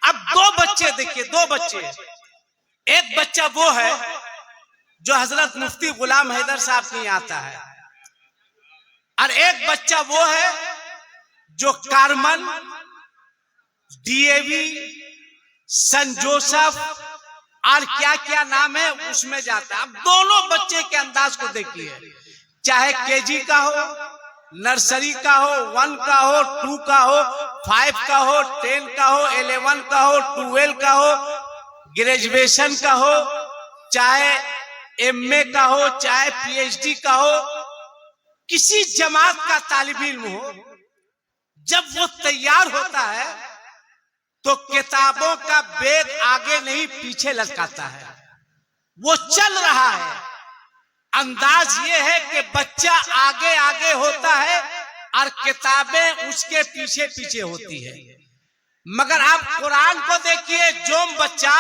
अब दो बच्चे देखिए, दो बच्चे, एक बच्चा वो है जो हजरत मुफ्ती गुलाम हैदर साहब के यहाँ आता है, और एक बच्चा वो है जो कार्मल, डीएवी, सन जोसेफ और क्या क्या नाम है उसमें जाता है। अब दोनों बच्चे के अंदाज को देखिए, चाहे केजी का हो, नर्सरी का हो, 1 का हो, 2 का हो, 5 का हो, 10 का हो, 11 का हो, 12 का हो, ग्रेजुएशन का हो, चाहे एमए का हो, चाहे पीएचडी का हो, किसी जमात का तालिब इल्म हो, जब वो तैयार होता है तो किताबों का बैग आगे नहीं पीछे लटकाता है, वो चल रहा है। अंदाज ये है कि बच्चा आगे आगे होता है और किताबें उसके पीछे पीछे होती है। मगर आप कुरान को देखिए, जो बच्चा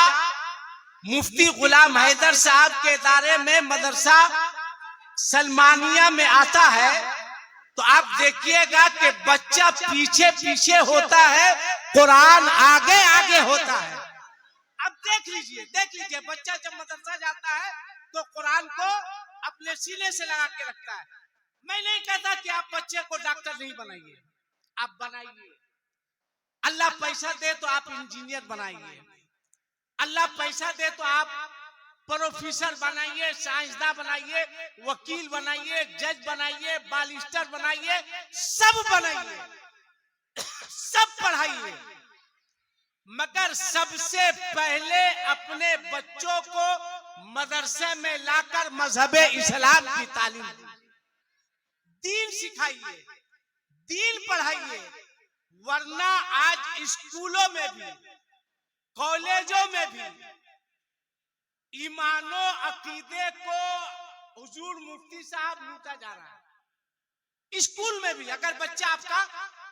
मुफ्ती गुलाम हैदर साहब के इदारे में मदरसा सलमानिया में आता है तो आप देखिएगा कि बच्चा पीछे पीछे होता है, कुरान आगे आगे होता है। अब देख लीजिए बच्चा जब मदरसा जाता है तो कुरान को अपने सीने से लगा के रखता है। मैं नहीं कहता कि आप बच्चे को डॉक्टर नहीं बनाइए, आप बनाइए। अल्लाह पैसा दे तो आप इंजीनियर बनाइए, अल्लाह पैसा दे तो आप प्रोफेसर बनाइए, साइंसदान बनाइए, वकील बनाइए, जज बनाइए, बालिस्टर बनाइए, सब बनाइए, सब पढ़ाइए। मगर सबसे पहले अपने बच्चों को मदरसे में लाकर मजहबे इस्लाम की तालीम दीजिए, दीन सिखाइए, दीन पढ़ाइए। वरना आज स्कूलों में भी, कॉलेजों में भी ईमानो अकीदे को हुजूर मुफ्ती साहब लूटा जा रहा है। स्कूल में भी अगर बच्चा आपका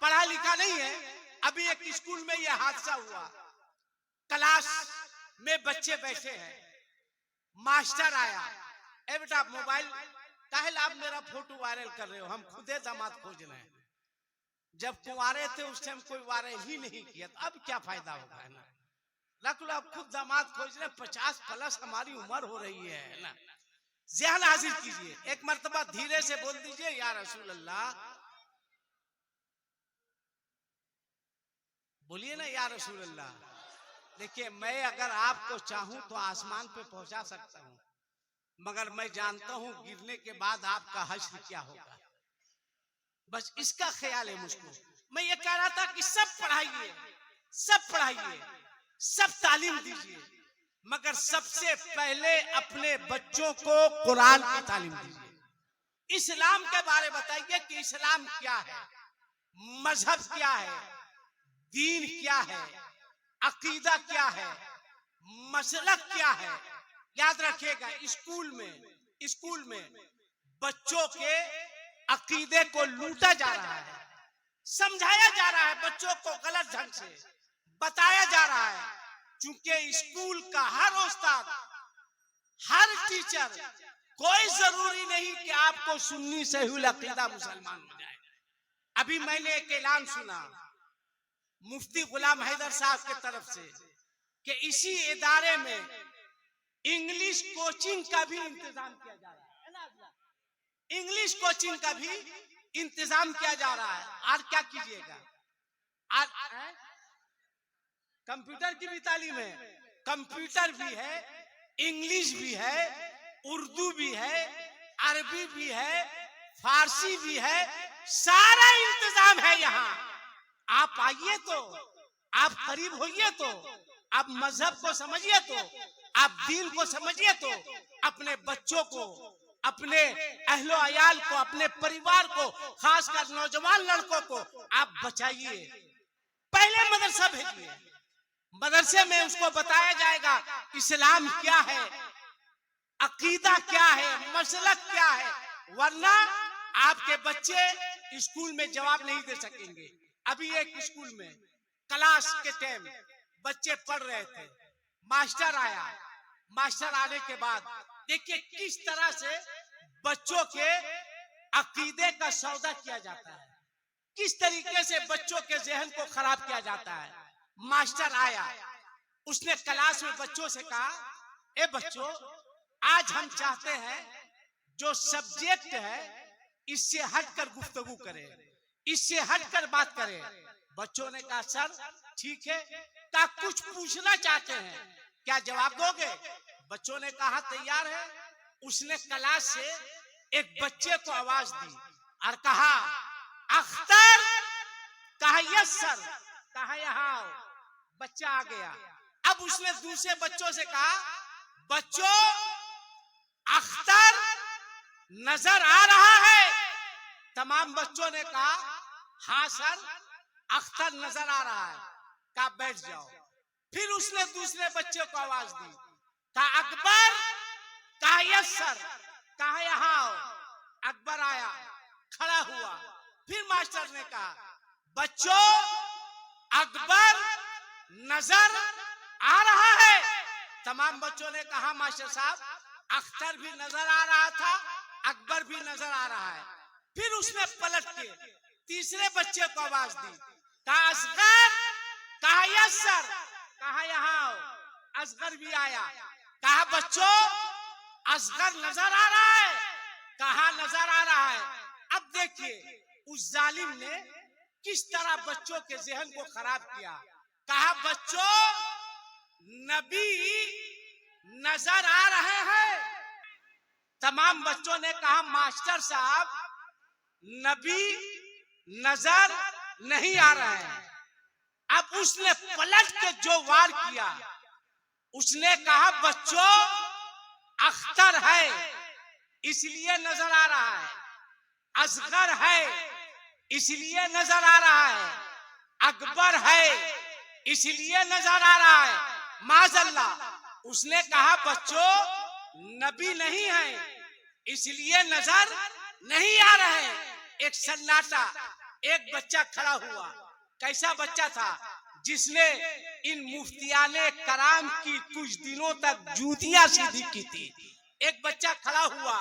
पढ़ा लिखा नहीं है, अभी एक स्कूल में यह हादसा हुआ, क्लास में बच्चे बैठे हैं, मास्टर आया, ए बेटा मोबाइल काहे आप मेरा फोटो वायरल कर रहे हो, हम खुदे दामाद खोज रहे हैं। जब कुंवारे थे उस टाइम कोई वायरल ही नहीं किया, तो अब क्या फायदा होगा, है ना। रखलो आप खुद दामाद खोज रहे, 50+ हमारी उम्र हो रही है ना। ज़हन हाजिर कीजिए, एक मर्तबा धीरे से बोल दीजिए, या रसूल अल्लाह, बोलिए ना या रसूल अल्लाह। देखिए, मैं अगर आपको चाहूं तो आसमान पे पहुंचा सकता हूं, मगर मैं जानता हूं गिरने के बाद आपका हश्र क्या होगा। बस इसका ख्याल है मुझको। मैं ये कह रहा था कि सब पढ़ाइए, सब पढ़ाइए, सब तालीम दीजिए, मगर सबसे पहले अपने बच्चों को कुरान की तालीम दीजिए। इस्लाम के बारे बताइए कि इस्लाम क्या है, मजहब क्या है, दीन क्या है, अकीदा क्या है, मसलक क्या है। याद रखिएगा, स्कूल में बच्चों के अकीदे को लूटा जा रहा है, समझाया जा रहा है, बच्चों को गलत ढंग से बताया जा रहा है। चूंकि स्कूल का हर उस्ताद, हर टीचर, कोई जरूरी नहीं कि आपको सुन्नी सहीहुल अकीदा मुसलमान हो जाए। अभी मैंने एक ऐलान सुना मुफ्ती गुलाम हैदर साहब की तरफ से कि इसी इदारे में इंग्लिश कोचिंग का भी इंतजाम किया जा रहा है ना, इंग्लिश कोचिंग का भी इंतजाम किया जा रहा है। और क्या कीजिएगा, कंप्यूटर की भी तालीम है, कंप्यूटर भी है, इंग्लिश भी है, उर्दू भी है, अरबी भी है, फारसी भी है, सारा इंतजाम है यहाँ। आप आइए तो, आप करीब होइए तो, आप मजहब को समझिए तो, आप दीन को समझिए तो, अपने बच्चों को, अपने अहलो अयाल को, अपने परिवार को, खासकर नौजवान लड़कों को आप बचाइए। पहले मदरसा भेजिए, मदरसे में उसको बताया जाएगा इस्लाम क्या है, अकीदा क्या है, मसलक क्या है। वरना आपके बच्चे स्कूल में जवाब नहीं दे सकेंगे। अभी एक स्कूल में क्लास के टाइम बच्चे पढ़ रहे थे, मास्टर आया, मास्टर आने के बाद देखिए किस तरह से बच्चों के अकीदे का सौदा किया जाता है, किस तरीके से बच्चों के जहन को खराब किया जाता है। मास्टर आया, उसने क्लास में बच्चों से कहा, ए बच्चों, आज हम चाहते हैं जो सब्जेक्ट है इससे हटकर गुफ्तगू करें, इससे हटकर बात करें। बच्चों ने कहा सर ठीक है, क्या कुछ पूछना चाहते हैं, क्या जवाब दोगे? बच्चों ने कहा तैयार है। उसने क्लास से एक बच्चे को आवाज दी और कहा, अख्तर। कहा यस सर। कहा यहाँ आओ। बच्चा आ गया। अब उसने दूसरे बच्चों से कहा, बच्चों अख्तर नजर आ रहा है? तमाम बच्चों ने कहा हाँ सर अख्तर नजर आ रहा है। कहा बैठ जाओ। फिर उसने दूसरे बच्चे को आवाज दी, कहा अकबर। कहा यस सर। कहा यहाँ आओ। अकबर आया, खड़ा हुआ। फिर मास्टर ने कहा, बच्चों अकबर नजर आ रहा है? तमाम बच्चों ने कहा मास्टर साहब अख्तर भी नजर आ रहा था, अकबर भी नजर आ रहा है। फिर उसने पलट के तीसरे बच्चे को आवाज दी, कहा असगर। कहा यस सर। कहा यहाँ आओ। असगर भी आया। कहा बच्चों असगर नजर आ रहा है? कहा नजर आ रहा है। अब देखिए उस जालिम ने किस तरह बच्चों के जहन को खराब किया। कहा बच्चों नबी नजर आ रहे हैं? तमाम बच्चों ने कहा मास्टर साहब नबी नजर नहीं आ रहे हैं। अब उसने पलट के जो वार किया, उसने कहा बच्चों अख्तर है इसलिए नजर आ रहा है, असगर है इसलिए नजर आ रहा है, अकबर है इसलिए नजर आ रहा है। माजल्ला उसने कहा बच्चों नबी नहीं है इसलिए नजर नहीं आ रहे हैं। एक सन्नाटा, एक बच्चा खड़ा हुआ। कैसा बच्चा था? जिसने इन मुफ्तियाने कराम की कुछ दिनों तक जूतियां सीधी की थी। एक बच्चा खड़ा हुआ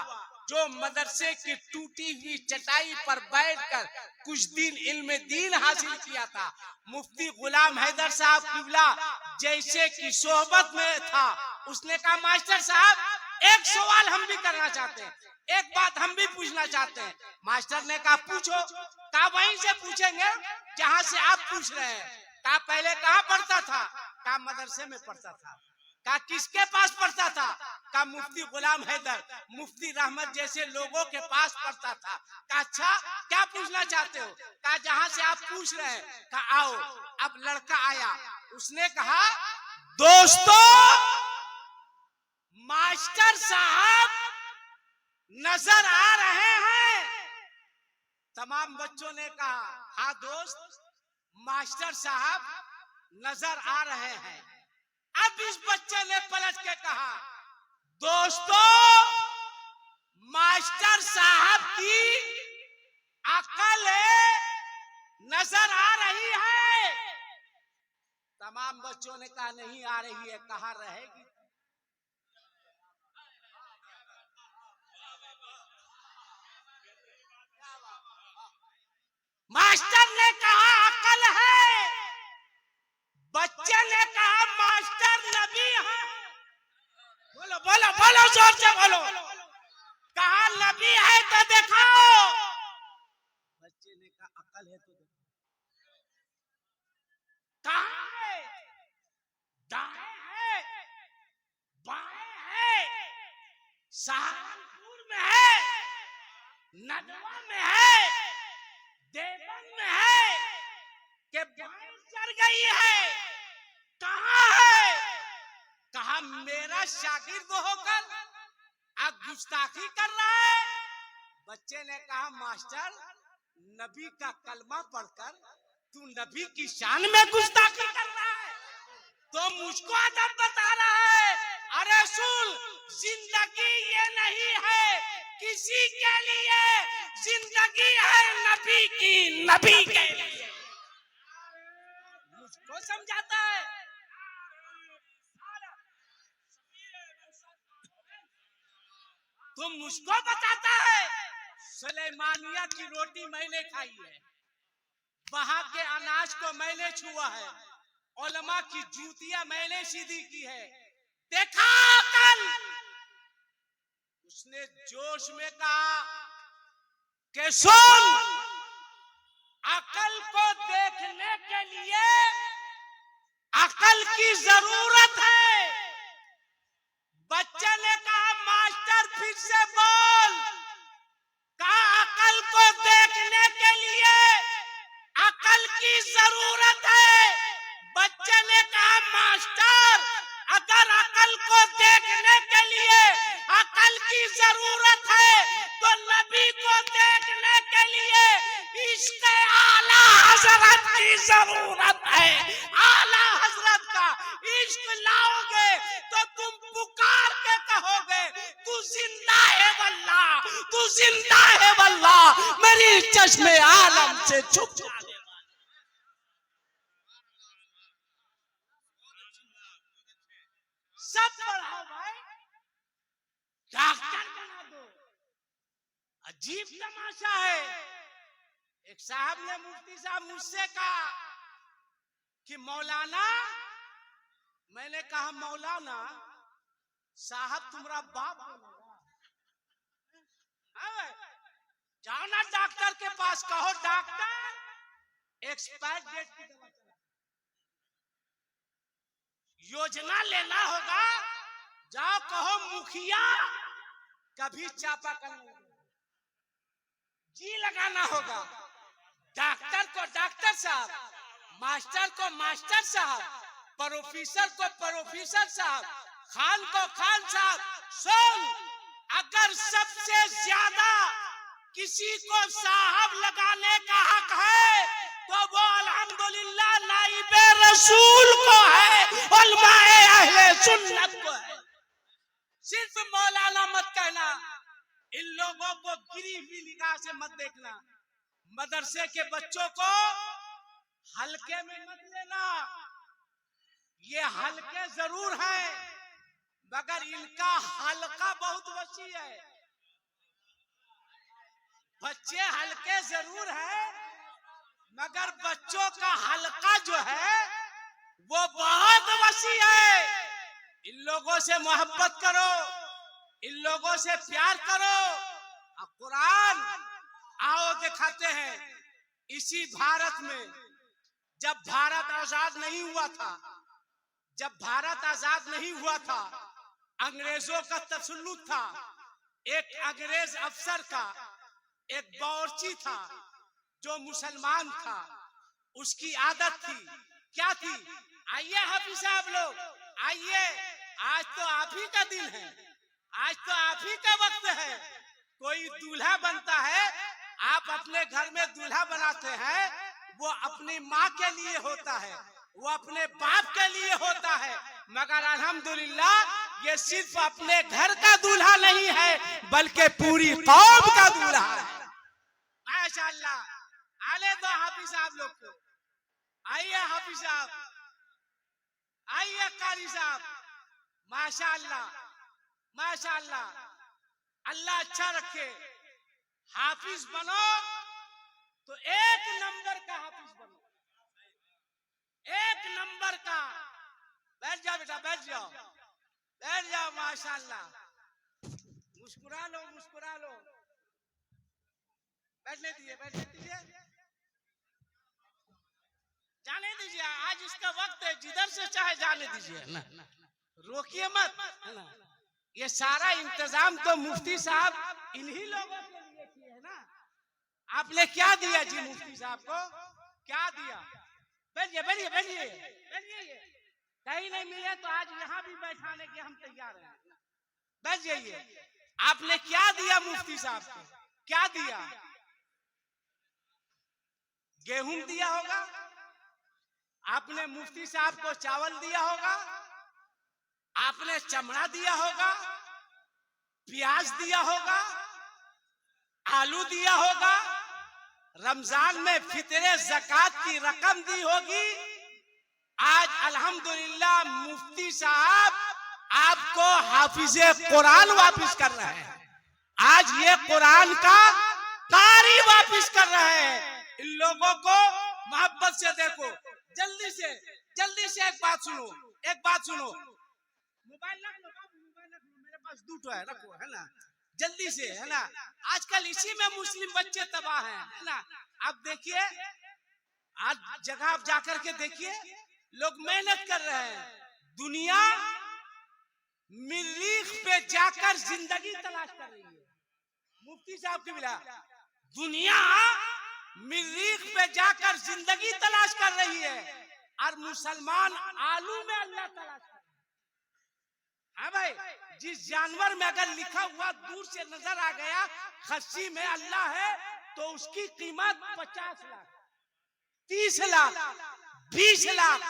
जो मदरसे की टूटी हुई चटाई पर बैठकर कुछ दिन इल्म दीन हासिल किया था। मुफ्ती गुलाम हैदर साहब किबला जैसे की सोहबत में था। उसने कहा मास्टर साहब एक सवाल हम भी करना चाहते हैं, एक बात हम भी पूछना चाहते हैं। मास्टर ने कहा पूछो। कहा वहीं से पूछेंगे जहां से आप पूछ रहे हैं। कहा पहले कहाँ पढ़ता था? कहा मदरसे में पढ़ता था। कहा किसके पास पढ़ता था? कहा मुफ्ती गुलाम हैदर, मुफ्ती रहमत जैसे लोगों के पास पढ़ता था। कहा अच्छा क्या पूछना चाहते हो? कहा जहां से आप पूछ रहे हैं। कहा आओ। अब लड़का आया। उसने कहा दोस्तों मास्टर साहब नजर आ रहे हैं? तमाम बच्चों ने कहा हाँ दोस्त मास्टर साहब नजर आ रहे हैं। अब इस बच्चे ने पलट के कहा दोस्तों मास्टर साहब की अकल नजर आ रही है? तमाम बच्चों ने कहा नहीं आ रही है। कहाँ रहेगी? मास्टर ने कहा अकल है, बच्चे ने कहा मास्टर नबी है। बोलो बोलो बोलो जोर से बोलो। कहा नबी है तो दिखाओ। बच्चे ने कहा अकल है तो दिखाओ। कहाँ है? दाएं है, बाएं है, सहारनपुर में है, नदवा में है, देवबंद में है कि बाएं चढ़ गई है? कहाँ है? कहा मेरा शागिर्द होकर अब गुस्ताखी कर रहा है। बच्चे ने कहा मास्टर नबी का कलमा पढ़कर तू नबी की शान में गुस्ताखी कर रहा है तो मुझको अदब बता रहा है। अरे सुन जिंदगी ये नहीं है किसी के लिए, जिंदगी है नबी की, नबी के लिए। मुझको समझाता है। तुम मुझको बताता है सुलेमानिया की रोटी मैंने खाई है, वहां के अनाज को मैंने छुआ है उलमा की जूतियां मैंने सीधी की है। देखा कल उसने जोश में कहा कि सुन, अकल को देखने के लिए अकल की जरूरत है। बच्चे ने कहा मास्टर फिर से बोल। कहा अकल को देखने के लिए अकल की जरूरत है। बच्चे ने कहा मास्टर अगर अकल को देखने के लिए अकल की जरूरत है तो नबी को देखने के लिए इश्क़ आला हजरत की जरूरत है। आला हजरत का इश्क लाओगे तो तुम पुकार के कहोगे तू जिंदा है वल्लाह, तू जिंदा है वल्लाह, मेरी चश्मे आलम से छुप जाने। सब पढ़ाओ भाई, डॉक्टर बना दो। अजीब तमाशा है। एक साहब ने मुफ्ती साहब मुझसे कहा कि मौलाना, मैंने कहा मौलाना साहब तुम्हारा बाप बोलेगा। जाओ ना डॉक्टर के पास, कहो डॉक्टर एक्सपायर डेट की दवा चला। योजना लेना होगा, जाओ कहो मुखिया कभी चापाकल जी लगाना होगा। डॉक्टर को डॉक्टर साहब, मास्टर को मास्टर साहब, प्रोफेसर को प्रोफेसर साहब, खान को खान साहब। सुन, अगर सबसे ज्यादा किसी को साहब लगाने का हक है तो वो अल्हम्दुलिल्लाह नाइबे रसूल को है, उलमाए अहले सुन्नत को है। सिर्फ मौलाना मत कहना। इन लोगों को गिरी हुई निगाह से मत देखना। मदरसे के बच्चों को हल्के में मत लेना। ये हल्के जरूर है मगर इनका हल्का बहुत वसी है। बच्चे हल्के जरूर है मगर बच्चों का हल्का जो है वो बहुत वसी है। इन लोगों से मोहब्बत करो, इन लोगों से प्यार करो। कुरान आओ दिखाते हैं। इसी भारत में जब भारत आजाद नहीं हुआ था, जब भारत आजाद नहीं हुआ था, अंग्रेजों का तसल्लुत था। एक अंग्रेज अफसर का एक बावर्ची था जो मुसलमान था। उसकी आदत थी, क्या थी? आइए हाफिज साहब लोग, आइए, आज तो आप ही का दिन है, आज तो आप ही का वक्त है। कोई दूल्हा बनता है, आप अपने घर में दूल्हा बनाते हैं, वो अपनी माँ के लिए होता है, वो अपने बाप के लिए होता है। मगर अल्हम्दुलिल्लाह ये सिर्फ अपने घर का दूल्हा नहीं है बल्कि पूरी कौम का दूल्हा है। माशाअल्लाह। आले दो हाफिज साहब लोग को। आइए हाफिज साहब, आइए कारी साहब। माशाअल्लाह माशाअल्लाह। अल्लाह अच्छा रखे। हाफिज बनो तो एक नंबर का हाफिज बनो, एक नंबर का। बैठ जाओ बेटा, बैठ जाओ, बैठ जाओ। माशाअल्लाह। मुस्कुरा लो, मुस्कुरा लो। बैठने दीजिए, बैठने दीजिए, जाने दीजिए। आज इसका वक्त है, जिधर से चाहे जाने दीजिए ना, रोकिए मत, है ना। ये सारा इंतजाम तो मुफ्ती साहब इन्हीं लोगों के लिए किए है ना। आपने क्या दिया जी मुफ्ती साहब को? क्या दिया? बैठिए बैठिए बैठिए बैठिए। कहीं नहीं मिले तो आज यहाँ भी बैठाने के हम तैयार हैं। बैठ जाइए। आपने क्या दिया मुफ्ती साहब को? क्या दिया? गेहूं दिया होगा, आपने मुफ्ती साहब को चावल दिया होगा, आपने चमड़ा दिया होगा, प्याज दिया होगा, आलू दिया होगा, रमजान में फितरे ज़कात की रकम दी होगी। आज अल्हम्दुलिल्लाह मुफ्ती साहब आपको हाफिजे कुरान वापिस कर रहे हैं। आज ये कुरान का कारी वापिस कर रहे हैं। इन लोगों को मोहब्बत से देखो, जल्दी से जल्दी से एक बात सुनो, एक बात सुनो। मोबाइल रख लो, मेरे पास दूठो है, रखो, है ना, जल्दी से, है ना। आजकल इसी में मुस्लिम बच्चे तबाह हैं, है ना। आप देखिए, आज जगह आप जाकर के देखिए, लोग मेहनत कर रहे हैं। दुनिया मरीख पे जाकर जिंदगी तलाश कर रही है। मुफ्ती साहब की बिला, दुनिया मरीख पे जाकर जिंदगी तलाश कर रही है और मुसलमान आलू में अल्लाह तलाश कर रहे हैं। हाँ भाई, जिस जानवर में अगर लिखा हुआ दूर से नजर आ गया खस्सी में अल्लाह है, तो उसकी कीमत 50 लाख, 30 लाख, 20 लाख।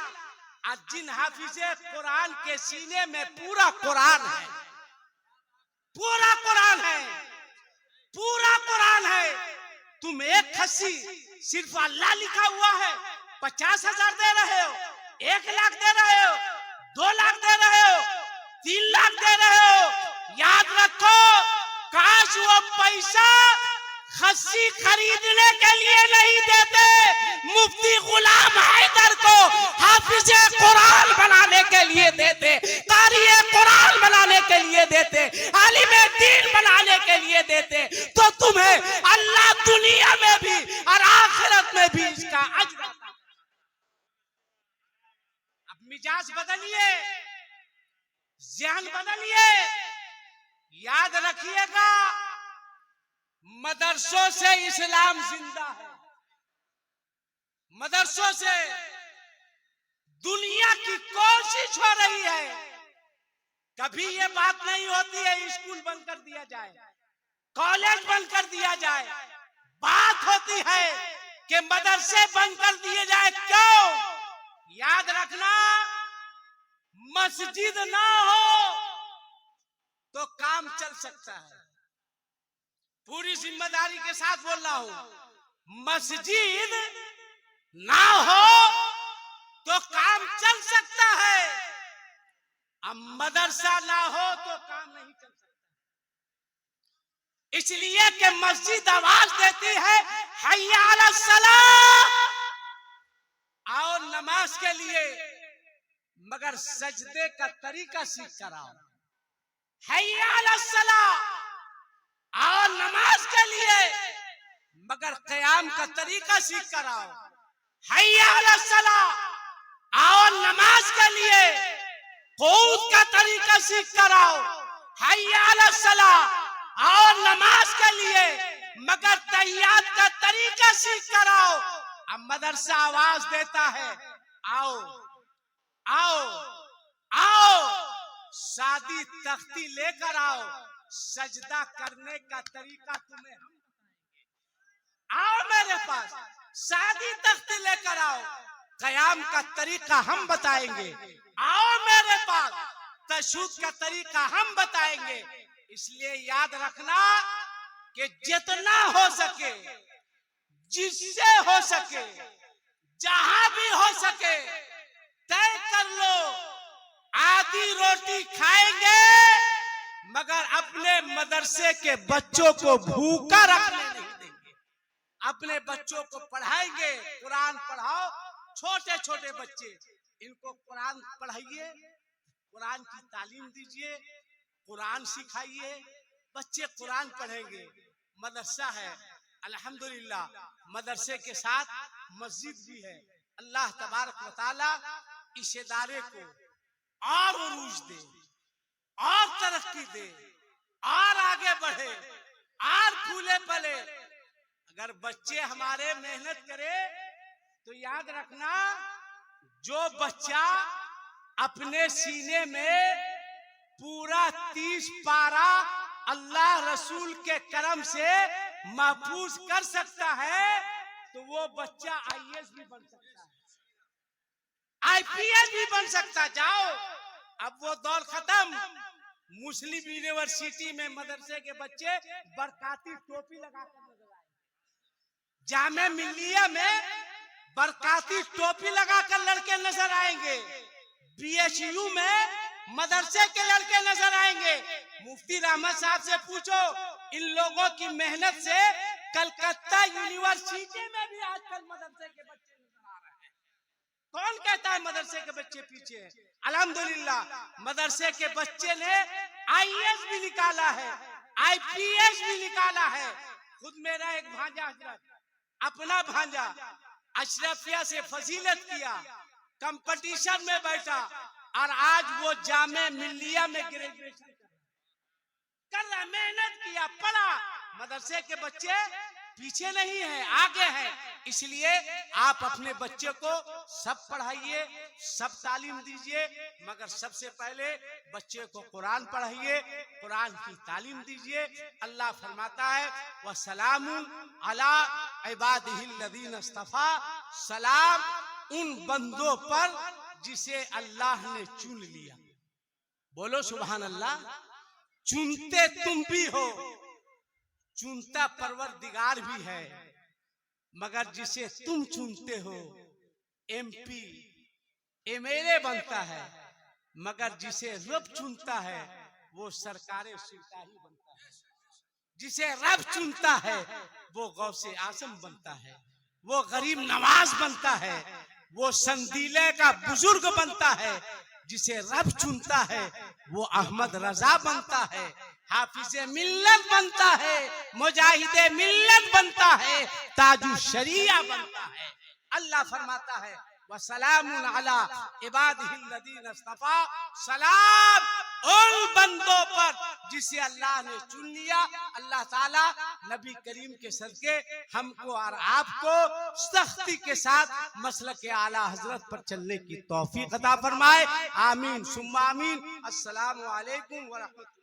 और जिन हाफिजे कुरान के सीने में पूरा कुरान है, पूरा कुरान है, पूरा कुरान है, तुम एक खस्सी सिर्फ अल्लाह लिखा हुआ है 50,000 दे रहे हो, 1 लाख दे रहे हो, 2 लाख दे रहे हो, 3 लाख दे रहे हो। याद रखो, काश वो पैसा खस्सी खरीदने के लिए नहीं देते, मुफ्ती गुलाम हैदर को हाफिजे कुरान बनाने के लिए देते, कारिए कुरान बनाने के लिए देते, आलिमे दीन बनाने के लिए देते, तो तुम्हें अल्लाह दुनिया में भी और आखिरत में भी इसका अजर देता। अब मिजाज बदलिए, ज़हन बदलिए। याद रखिएगा, मदरसों से इस्लाम जिंदा है, मदरसों से दुनिया की कोशिश हो रही है। कभी ये बात नहीं होती है स्कूल बंद कर दिया जाए, कॉलेज बंद कर दिया जाए। बात होती है कि मदरसे बंद कर दिए जाए। क्यों? याद रखना, मस्जिद ना हो तो काम चल सकता है। पूरी जिम्मेदारी के साथ बोल रहा हूं, मस्जिद ना हो तो काम चल सकता है, अब मदरसा ना हो तो काम नहीं चल सकता। इसलिए कि मस्जिद आवाज देती है हय्या अला सलाह, आओ नमाज के लिए, मगर सजदे का तरीका सीख कर आओ। हय्या अला सलाह, आओ नमाज के लिए, मगर क़याम का तरीका सीख कर आओ। हय्या अला सलाह, आओ नमाज के लिए, क़ुऊद का तरीका सीख कर आओ। हय्या अला सलाह, आओ नमाज के लिए, मगर तहियात का तरीका सीख कर आओ। अब मदरसा आवाज देता है, आओ आओ आओ, शादी तख्ती लेकर आओ, सजदा करने का तरीका तुम्हें हम बताएंगे। आओ मेरे पास, शादी तख्ती लेकर आओ, क़याम का तरीका हम बताएंगे। आओ मेरे पास, तशहुद का तरीका हम बताएंगे। इसलिए याद रखना कि जितना हो सके, जिससे हो सके, जहां भी हो सके, तय कर लो, आधी रोटी खाएंगे, मगर अपने मदरसे के बच्चों को भूखा रखने नहीं देंगे। अपने बच्चों को पढ़ाएंगे, कुरान पढ़ाओ। छोटे छोटे बच्चे, इनको कुरान पढ़ाइए, कुरान की तालीम दीजिए, कुरान सिखाइए, बच्चे कुरान पढ़ेंगे। मदरसा है, अल्हम्दुलिल्लाह, मदरसे के साथ मस्जिद भी है। अल्लाह तबारक व तआला इस इदारे को और उरूज दे, और तरक्की दे, और आगे बढ़े, और फूले फले। अगर बच्चे हमारे मेहनत करे तो याद रखना, जो बच्चा अपने सीने में पूरा 30 पारा अल्लाह रसूल के करम से महफूज कर सकता है, तो वो बच्चा IAS भी बन सकता है, IPS भी बन सकता। जाओ, अब वो दौर खत्म। मुस्लिम यूनिवर्सिटी में मदरसे के बच्चे बरकाती टोपी लगाकर नजर आए, जामे मिल्लिया में बरकाती टोपी लगाकर लड़के नजर आएंगे, BHU में मदरसे के लड़के नजर आएंगे। मुफ्ती रहमत साहब से पूछो, इन लोगों की मेहनत से कलकत्ता यूनिवर्सिटी में भी आजकल मदरसे के बच्चे नजर आ रहे हैं। कौन कहता है मदरसे के बच्चे पीछे हैं? अल्हम्दुलिल्लाह मदरसे के बच्चे ने आईएएस भी निकाला है, आईपीएस भी निकाला है। खुद मेरा एक भांजा हजरत, अपना भांजा अशरफिया से फजीलत किया, कंपटीशन में बैठा और आज वो जामे मिल्लिया में ग्रेजुएशन कर रहा, मेहनत किया, पढ़ा। मदरसे के बच्चे पीछे नहीं है, आगे है। इसलिए आप अपने बच्चे को सब पढ़ाइए, सब तालीम दीजिए, मगर सबसे पहले बच्चे को कुरान पढ़ाइए, कुरान की तालीम दीजिए। अल्लाह फरमाता है व सलामुन अला इबादिहिल्लज़ीना इस्तफा, सलाम उन बंदों पर जिसे अल्लाह ने चुन लिया। बोलो सुभान अल्लाह। चुनते तुम भी हो, चुनता परवरदिगार भी है, मगर जिसे तुम चुनते हो एमपी एमएलए बनता है, मगर जिसे रब चुनता है वो सरकारे सिपाही बनता है। जिसे रब चुनता है वो गौसे आजम बनता है, वो गरीब नवाज बनता है, वो संदीले का बुजुर्ग बनता है। जिसे रब चुनता है वो अहमद रजा बनता है, हाफिजे मिल्लत बनता है, मुजाहिदे मिल्लत बनता है, ताजु शरिया बनता है। अल्लाह फरमाता है वसलामुन अला इबादिहिल्लज़ीना इस्तफा, सलाम उन बंदों पर जिसे अल्लाह ने चुन लिया। अल्लाह ताला नबी करीम के सदके हमको और आपको सख्ती के साथ मसलक आला हजरत पर चलने की तौफीक अता फरमाए। आमीन सुम्मा आमीन। अस्सलामु अलैकुम व रहमतुल्लाह।